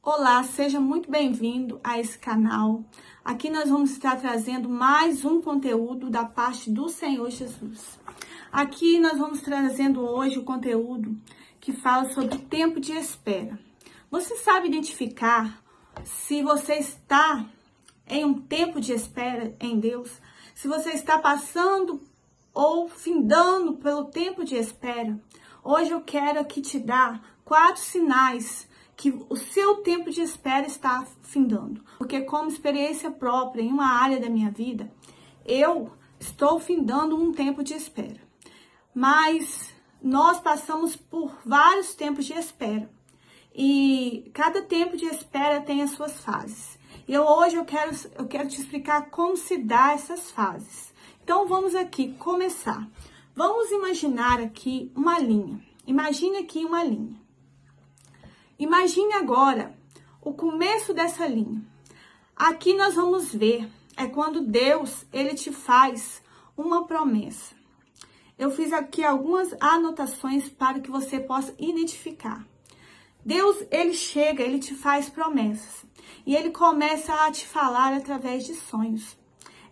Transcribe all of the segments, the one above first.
Olá, seja muito bem-vindo a esse canal. Aqui nós vamos estar trazendo mais um conteúdo da parte do Senhor Jesus. Aqui nós vamos trazendo hoje o conteúdo que fala sobre o tempo de espera. Você sabe identificar se você está em um tempo de espera em Deus? Se você está passando ou findando pelo tempo de espera? Hoje eu quero aqui te dar 4 sinais que o seu tempo de espera está findando. Porque como experiência própria em uma área da minha vida, eu estou findando um tempo de espera. Mas nós passamos por vários tempos de espera. E cada tempo de espera tem as suas fases. E hoje eu quero te explicar como se dá essas fases. Então vamos aqui começar. Vamos imaginar aqui uma linha. Imagine aqui uma linha. Imagine agora o começo dessa linha. Aqui nós vamos ver, é quando Deus, ele te faz uma promessa. Eu fiz aqui algumas anotações para que você possa identificar. Deus, ele chega, ele te faz promessas. E ele começa a te falar através de sonhos.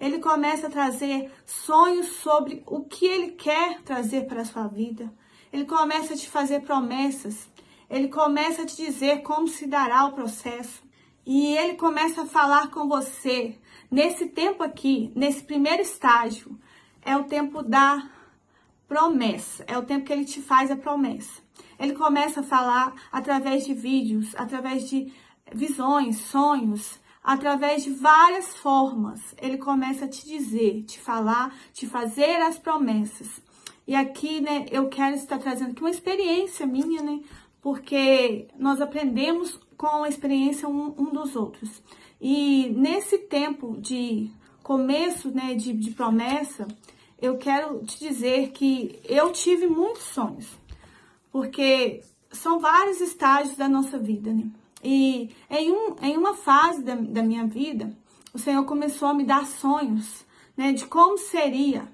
Ele começa a trazer sonhos sobre o que ele quer trazer para a sua vida. Ele começa a te fazer promessas. Ele começa a te dizer como se dará o processo. E ele começa a falar com você. Nesse tempo aqui, nesse primeiro estágio, é o tempo da promessa. É o tempo que ele te faz a promessa. Ele começa a falar através de vídeos, através de visões, sonhos, através de várias formas. Ele começa a te dizer, te falar, te fazer as promessas. E aqui, né, eu quero estar trazendo aqui uma experiência minha, né? Porque nós aprendemos com a experiência um dos outros. E nesse tempo de começo, né, de promessa, eu quero te dizer que eu tive muitos sonhos. Porque são vários estágios da nossa vida, né? E em uma fase da minha vida, o Senhor começou a me dar sonhos, né? De como seria,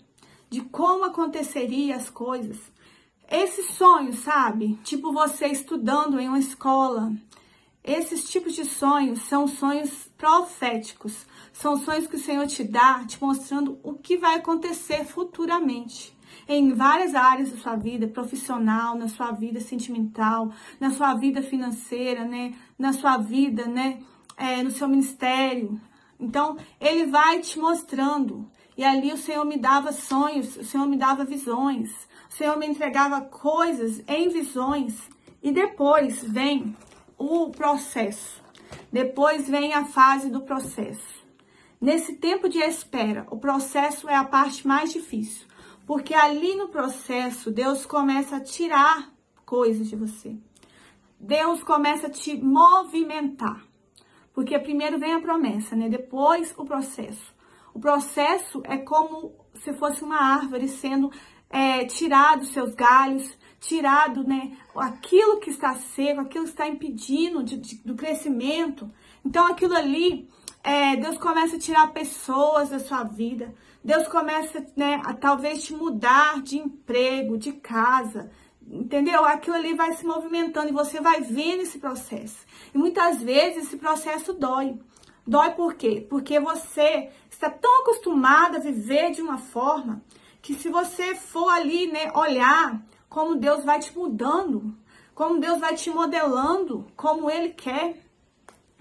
de como aconteceria as coisas. Esses sonhos, sabe? Tipo você estudando em uma escola. Esses tipos de sonhos são sonhos proféticos. São sonhos que o Senhor te dá, te mostrando o que vai acontecer futuramente. Em várias áreas da sua vida, profissional, na sua vida sentimental, na sua vida financeira, né? Na sua vida, né? No seu ministério. Então, ele vai te mostrando. E ali o Senhor me dava sonhos, o Senhor me dava visões. O Senhor me entregava coisas em visões. E depois vem o processo. Depois vem a fase do processo. Nesse tempo de espera, o processo é a parte mais difícil. Porque ali no processo, Deus começa a tirar coisas de você. Deus começa a te movimentar. Porque primeiro vem a promessa, né? Depois o processo. O processo é como se fosse uma árvore sendo tirado seus galhos, tirado, né, aquilo que está seco, aquilo que está impedindo do crescimento. Então aquilo ali, Deus começa a tirar pessoas da sua vida. Deus começa, né, a talvez te mudar de emprego, de casa, entendeu? Aquilo ali vai se movimentando e você vai vendo esse processo. E muitas vezes esse processo dói. Dói por quê? Porque você está tão acostumado a viver de uma forma que se você for ali, né, olhar como Deus vai te mudando, como Deus vai te modelando, como Ele quer,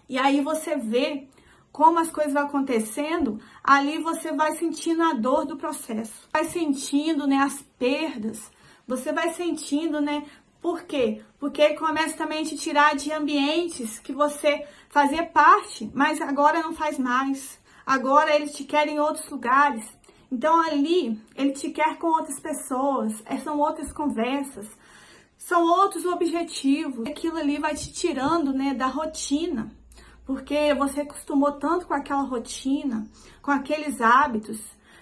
e aí você vê como as coisas vão acontecendo, ali você vai sentindo a dor do processo, vai sentindo, né, as perdas, você vai sentindo, né, por quê? Porque Ele começa também a te tirar de ambientes que você fazia parte, mas agora não faz mais, agora Ele te quer em outros lugares. Então ali, ele te quer com outras pessoas, são outras conversas, são outros objetivos. Aquilo ali vai te tirando, né, da rotina, porque você acostumou tanto com aquela rotina, com aqueles hábitos.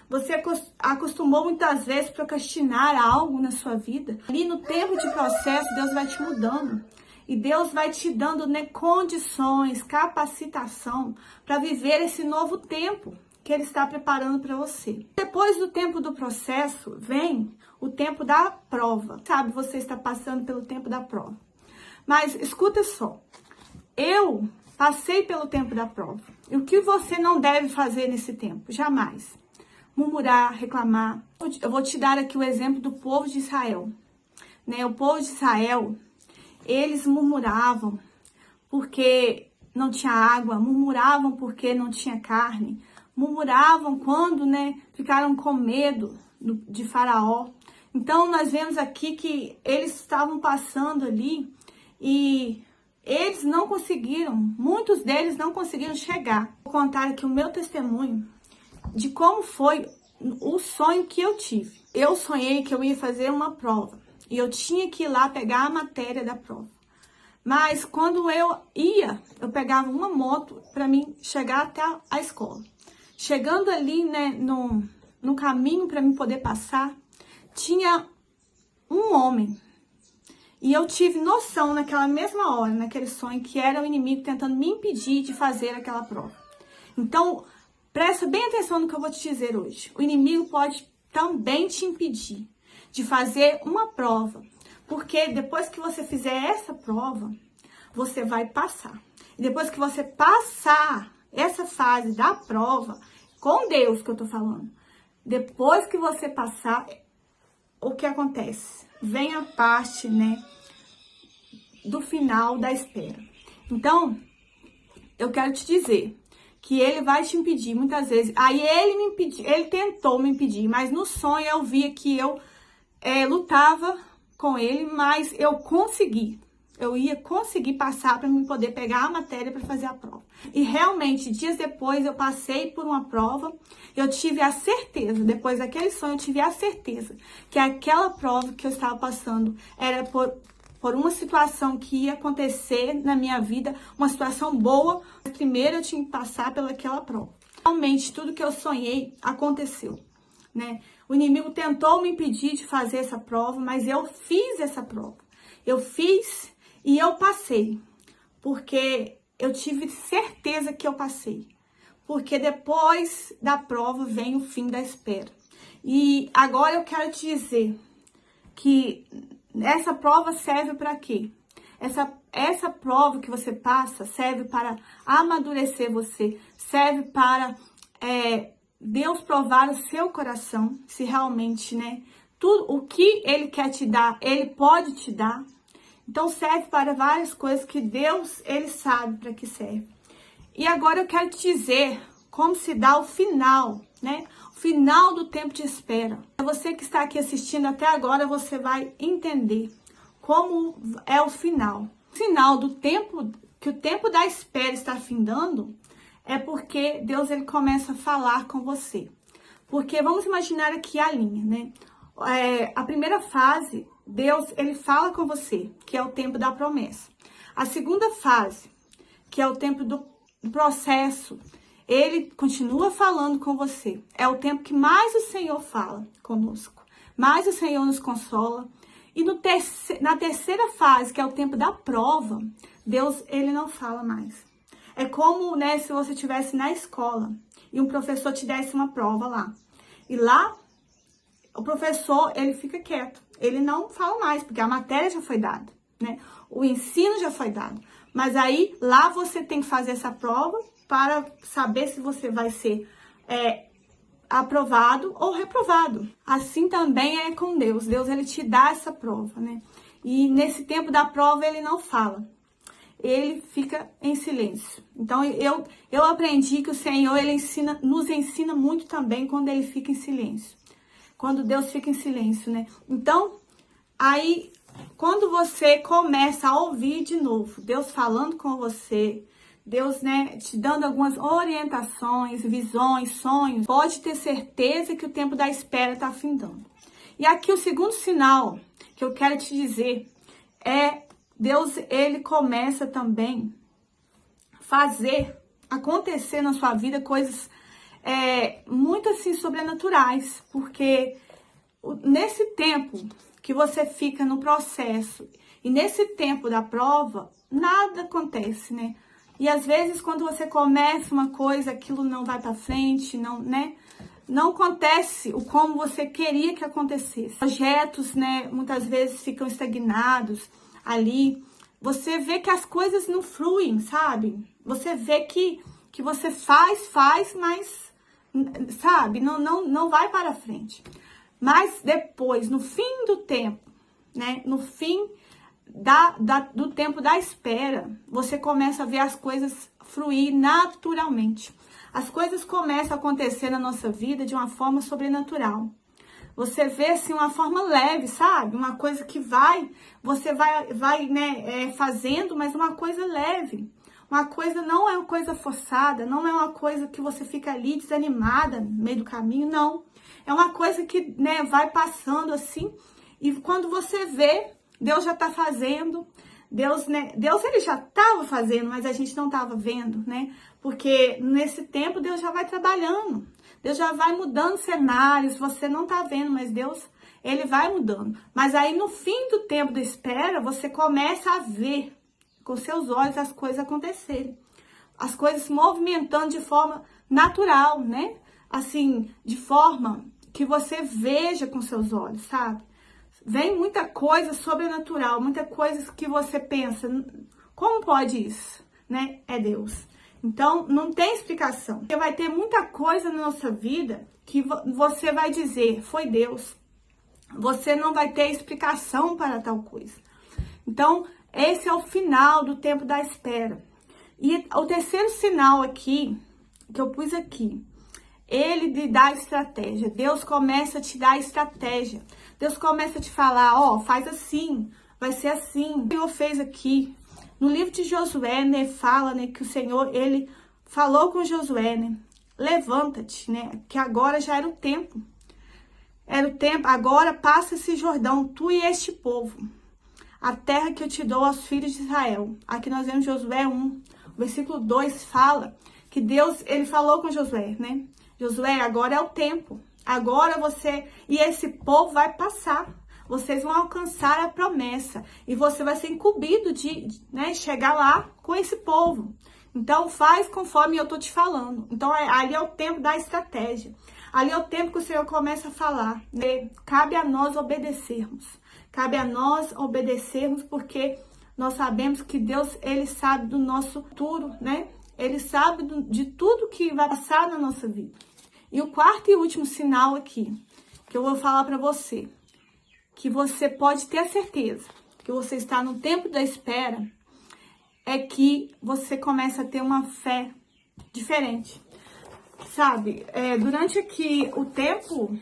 Você acostumou muitas vezes a procrastinar algo na sua vida. Ali no tempo de processo, Deus vai te mudando. E Deus vai te dando, né, condições, capacitação para viver esse novo tempo que Ele está preparando para você. Depois do tempo do processo, vem o tempo da prova. Sabe, você está passando pelo tempo da prova. Mas escuta só, eu passei pelo tempo da prova. E o que você não deve fazer nesse tempo? Jamais. Murmurar, reclamar. Eu vou te dar aqui o exemplo do povo de Israel. Né? O povo de Israel, eles murmuravam porque não tinha água, murmuravam porque não tinha carne, murmuravam quando, né, ficaram com medo de Faraó. Então, nós vemos aqui que eles estavam passando ali e eles não conseguiram, muitos deles não conseguiram chegar. Vou contar aqui o meu testemunho de como foi o sonho que eu tive. Eu sonhei que eu ia fazer uma prova e eu tinha que ir lá pegar a matéria da prova. Mas quando eu pegava uma moto para mim chegar até a escola. Chegando ali, né, no caminho para mim poder passar, tinha um homem. E eu tive noção naquela mesma hora, naquele sonho, que era o inimigo tentando me impedir de fazer aquela prova. Então, presta bem atenção no que eu vou te dizer hoje. O inimigo pode também te impedir de fazer uma prova. Porque depois que você fizer essa prova, você vai passar. E depois que você passar essa fase da prova, com Deus que eu tô falando, depois que você passar, o que acontece? Vem a parte, né, do final da espera. Então, eu quero te dizer que ele vai te impedir muitas vezes. Aí ele tentou me impedir, mas no sonho eu via que eu lutava com ele, mas eu consegui. Eu ia conseguir passar para mim poder pegar a matéria para fazer a prova. E realmente, dias depois, eu passei por uma prova. Eu tive a certeza, depois daquele sonho, eu tive a certeza que aquela prova que eu estava passando era por uma situação que ia acontecer na minha vida, uma situação boa. Primeiro, eu tinha que passar pelaquela prova. Realmente, tudo que eu sonhei aconteceu, né? O inimigo tentou me impedir de fazer essa prova, mas eu fiz essa prova. Eu fiz e eu passei, porque eu tive certeza que eu passei. Porque depois da prova vem o fim da espera. E agora eu quero te dizer que essa prova serve para quê? Essa prova que você passa serve para amadurecer você, serve para Deus provar o seu coração, se realmente, né, tudo o que Ele quer te dar, Ele pode te dar. Então serve para várias coisas que Deus, Ele sabe para que serve. E agora eu quero te dizer como se dá o final, né? O final do tempo de espera. Você que está aqui assistindo até agora, você vai entender como é o final. O final do tempo, que o tempo da espera está findando, é porque Deus ele começa a falar com você. Porque vamos imaginar aqui a linha, né? A primeira fase, Deus ele fala com você, que é o tempo da promessa. A segunda fase, que é o tempo do processo, ele continua falando com você. É o tempo que mais o Senhor fala conosco, mais o Senhor nos consola. E na terceira fase, que é o tempo da prova, Deus ele não fala mais. É como, né, se você estivesse na escola e um professor te desse uma prova lá. E lá, o professor, ele fica quieto. Ele não fala mais, porque a matéria já foi dada, né? O ensino já foi dado. Mas aí, lá você tem que fazer essa prova para saber se você vai ser aprovado ou reprovado. Assim também é com Deus. Deus, ele te dá essa prova, né? E nesse tempo da prova, ele não fala. Ele fica em silêncio. Então, eu aprendi que o Senhor, ele nos ensina muito também quando ele fica em silêncio. Quando Deus fica em silêncio, né? Então, aí, quando você começa a ouvir de novo, Deus falando com você, Deus, né, te dando algumas orientações, visões, sonhos, pode ter certeza que o tempo da espera está findando. E aqui o segundo sinal que eu quero te dizer é Deus, ele começa também a fazer acontecer na sua vida coisas muito assim sobrenaturais, porque nesse tempo que você fica no processo e nesse tempo da prova, nada acontece, né? E às vezes quando você começa uma coisa, aquilo não vai para frente, não, né? Não acontece o como você queria que acontecesse. Projetos, né, muitas vezes ficam estagnados ali, você vê que as coisas não fluem, sabe? Você vê que você faz, mas, sabe, não vai para frente. Mas depois, no fim do tempo, né? No fim do tempo da espera, você começa a ver as coisas fluir naturalmente. As coisas começam a acontecer na nossa vida de uma forma sobrenatural. Você vê assim uma forma leve, sabe? Uma coisa que você vai né, fazendo, mas uma coisa leve. Uma coisa não é uma coisa forçada, não é uma coisa que você fica ali desanimada no meio do caminho, não. É uma coisa que né, vai passando assim, e quando você vê, Deus já está fazendo. Deus ele já estava fazendo, mas a gente não estava vendo, né? Porque nesse tempo Deus já vai trabalhando. Deus já vai mudando cenários, você não tá vendo, mas Deus, ele vai mudando. Mas aí no fim do tempo da espera, você começa a ver com seus olhos as coisas acontecerem. As coisas se movimentando de forma natural, né? Assim, de forma que você veja com seus olhos, sabe? Vem muita coisa sobrenatural, muita coisa que você pensa, como pode isso, né? É Deus. Então, não tem explicação. Porque vai ter muita coisa na nossa vida que você vai dizer, foi Deus. Você não vai ter explicação para tal coisa. Então, esse é o final do tempo da espera. E o terceiro sinal aqui, que eu pus aqui, ele lhe dá estratégia. Deus começa a te dar estratégia. Deus começa a te falar, ó, faz assim, vai ser assim. O Senhor fez aqui. No livro de Josué, né, fala, né, que o Senhor, ele falou com Josué, né, levanta-te, né, que agora já era o tempo. Era o tempo, agora passa esse Jordão, tu e este povo, a terra que eu te dou aos filhos de Israel. Aqui nós vemos Josué 1, o versículo 2 fala que Deus, ele falou com Josué, né, Josué, agora é o tempo, agora você e esse povo vai passar. Vocês vão alcançar a promessa e você vai ser incumbido de né, chegar lá com esse povo. Então, faz conforme eu tô te falando. Então, ali é o tempo da estratégia. Ali é o tempo que o Senhor começa a falar. Né? Cabe a nós obedecermos. Cabe a nós obedecermos porque nós sabemos que Deus, ele sabe do nosso futuro, né? Ele sabe de tudo que vai passar na nossa vida. E o quarto e último sinal aqui, que eu vou falar para você, que você pode ter a certeza que você está no tempo da espera, é que você começa a ter uma fé diferente, sabe? Durante aqui o tempo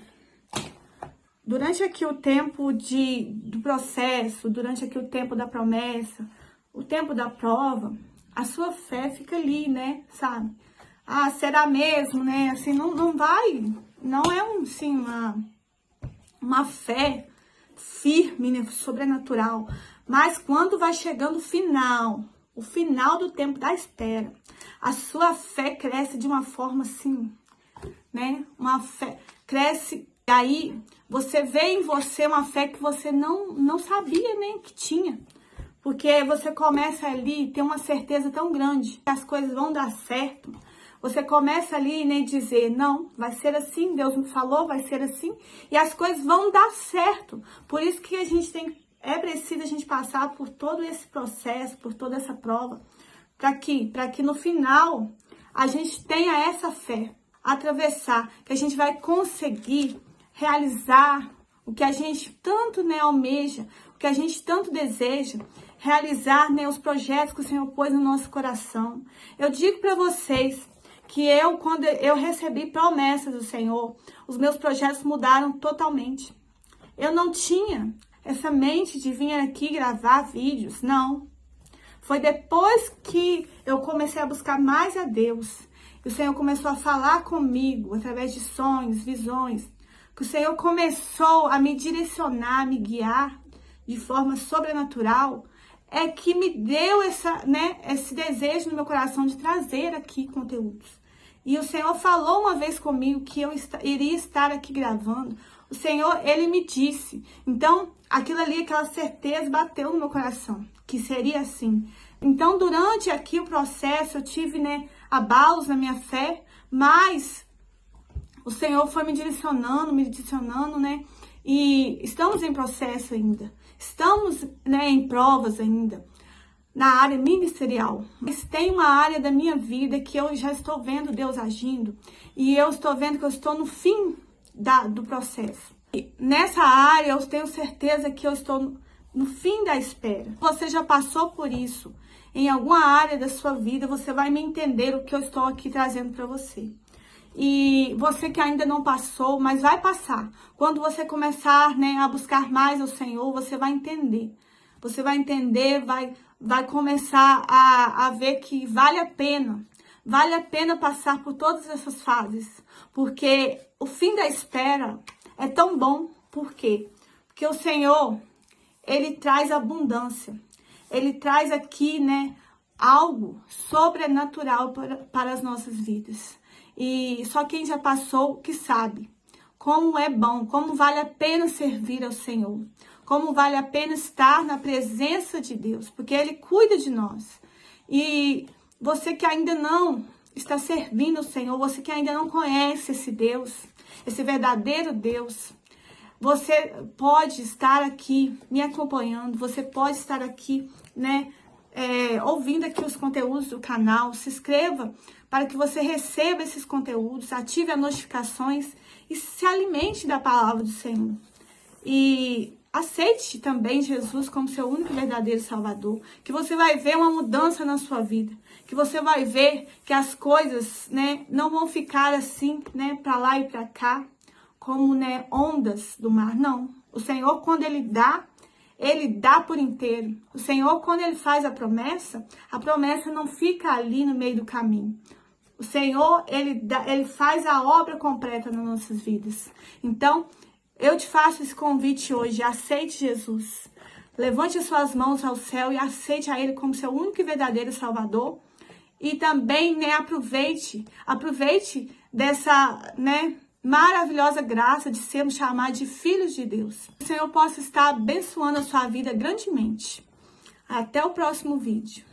do processo, durante aqui o tempo da promessa, o tempo da prova, a sua fé fica ali, né, sabe? Ah, será mesmo, né? Assim, não vai, não é assim, uma fé firme, né, sobrenatural. Mas quando vai chegando o final do tempo da espera, a sua fé cresce de uma forma assim, né? Uma fé cresce, e aí você vê em você uma fé que você não sabia nem que tinha. Porque você começa ali a ter uma certeza tão grande que as coisas vão dar certo. Você começa ali, né, dizer, não, vai ser assim, Deus me falou, vai ser assim, e as coisas vão dar certo. Por isso que é preciso a gente passar por todo esse processo, por toda essa prova, para que no final a gente tenha essa fé, atravessar, que a gente vai conseguir realizar o que a gente tanto, né, almeja, o que a gente tanto deseja, realizar, né, os projetos que o Senhor pôs no nosso coração. Eu digo para vocês que quando eu recebi promessas do Senhor, os meus projetos mudaram totalmente. Eu não tinha essa mente de vir aqui gravar vídeos, não. Foi depois que eu comecei a buscar mais a Deus, e o Senhor começou a falar comigo, através de sonhos, visões, que o Senhor começou a me direcionar, a me guiar de forma sobrenatural, é que me deu esse desejo no meu coração de trazer aqui conteúdos. E o Senhor falou uma vez comigo que eu iria estar aqui gravando. O Senhor, ele me disse. Então, aquilo ali, aquela certeza bateu no meu coração, que seria assim. Então, durante aqui o processo, eu tive, né, abalos na minha fé, mas o Senhor foi me direcionando, né? E estamos em processo ainda. Estamos, né, em provas ainda. na área ministerial, mas tem uma área da minha vida que eu já estou vendo Deus agindo e eu estou vendo que eu estou no fim do processo. E nessa área eu tenho certeza que eu estou no fim da espera. Você já passou por isso em alguma área da sua vida, você vai me entender o que eu estou aqui trazendo para você. E você que ainda não passou, mas vai passar. Quando você começar, né, a buscar mais o Senhor, você vai entender. Você vai entender, vai começar a ver que vale a pena. Vale a pena passar por todas essas fases. Porque o fim da espera é tão bom. Por quê? Porque o Senhor, Ele traz abundância. Ele traz aqui, né, algo sobrenatural para as nossas vidas. E só quem já passou que sabe como é bom, como vale a pena servir ao Senhor, como vale a pena estar na presença de Deus, porque Ele cuida de nós. E você que ainda não está servindo ao Senhor, você que ainda não conhece esse Deus, esse verdadeiro Deus, você pode estar aqui me acompanhando, você pode estar aqui, né, ouvindo aqui os conteúdos do canal. Se inscreva para que você receba esses conteúdos, ative as notificações e se alimente da palavra do Senhor. E aceite também Jesus como seu único e verdadeiro Salvador, que você vai ver uma mudança na sua vida, que você vai ver que as coisas, né, não vão ficar assim, né, para lá e para cá, como, né, ondas do mar. Não. O Senhor, quando Ele dá por inteiro. O Senhor, quando Ele faz a promessa não fica ali no meio do caminho. O Senhor, Ele faz a obra completa nas nossas vidas. Então, eu te faço esse convite hoje, aceite Jesus. Levante as suas mãos ao céu e aceite a Ele como seu único e verdadeiro Salvador. E também, né, aproveite dessa, né, maravilhosa graça de sermos chamados de filhos de Deus. Que o Senhor possa estar abençoando a sua vida grandemente. Até o próximo vídeo.